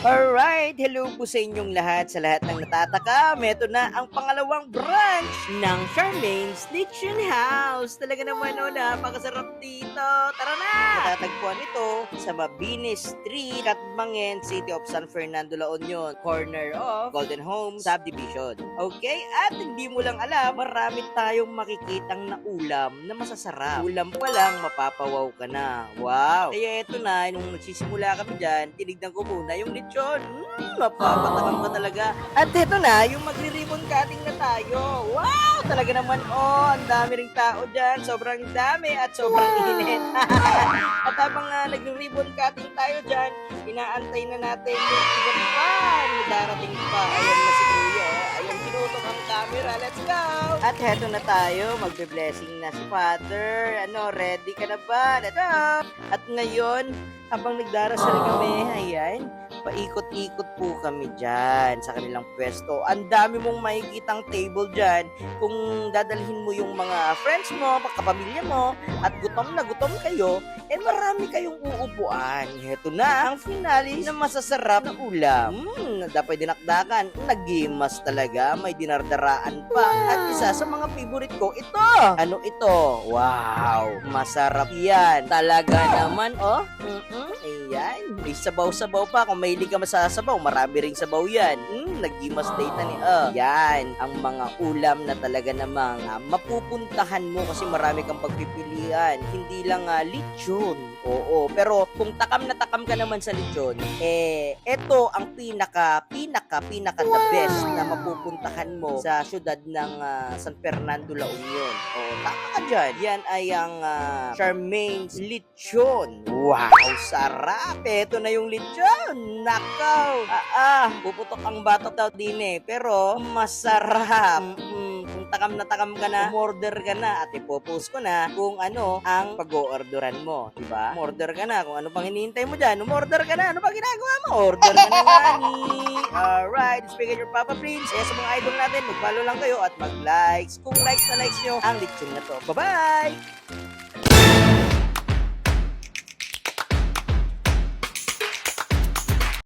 Alright, hello po sa inyong lahat, sa lahat ng natatakam. Ito na ang pangalawang branch ng Charmaine's Lechon House. Talaga naman napakasarap dito. Tara na! Matatagpuan ito sa Mabini Street, Catbangen, City of San Fernando, La Union, corner of Golden Homes Subdivision. Okay, at hindi mo lang alam, marami tayong makikitang na ulam na masasarap. Ulam pa lang, mapapawaw ka na. Wow! Kaya ito na, nung nagsisimula kami dyan, tinignan ko muna yung lechon. Mapapatakam ka talaga. At ito na, yung magre-ribbon cutting na tayo. Wow! Talaga naman, ang dami ring tao dyan. Sobrang dami at sobrang init. At habang nagre-ribbon cutting tayo dyan, inaantay na natin yung ibang pan. Darating pa. Ayan na si Kuya. Ayan, pinutok ang camera. Let's go! At heto na tayo. Magbe-blessing na si Father. Ready ka na ba? Let's go! At ngayon, habang nagdarasal kami, ayan, paikot-ikot po kami dyan sa kanilang pwesto. Ang dami mong makikitang table dyan kung dadalhin mo yung mga friends mo, kapamilya mo, at gutom na gutom kayo, marami kayong uupuan. Heto na ang finale na masasarap na ulam. Dapat dinakdakan, nagimas talaga, may dinardaraan pa. At isa sa mga favorite ko, ito. Ano ito? Wow, masarap yan. Talaga naman, ayan. May sabaw-sabaw pa. Kung mahilig ka masasabaw, marami ring sabaw yan. Nag-gimas date na ni Yan, ang mga ulam na talaga namang mapupuntahan mo kasi marami kang pagpipilian. Hindi lang lechon. Oo, pero kung takam na takam ka naman sa lechon, ito ang pinaka the best na mapupuntahan mo sa syudad ng San Fernando, La Union. Tama ka dyan. Yan ay ang Charmaine's Lechon. Wow, sarap! Ito na yung lechon. Nakaw! Puputok ang batok daw din pero masarap. Kung takam ka na, umorder ka na at ipopost ko na kung ano ang pag-o-orderan mo. Diba? Umorder ka na. Kung ano pang hinihintay mo dyan, umorder ka na. Ano pa ginagawa mo? Order ka na nani. Alright, speaking your Papa Prince. Kaya sa mga idol natin, mag-follow lang kayo at mag-likes. Kung likes na likes nyo ang lechon na to. Bye-bye!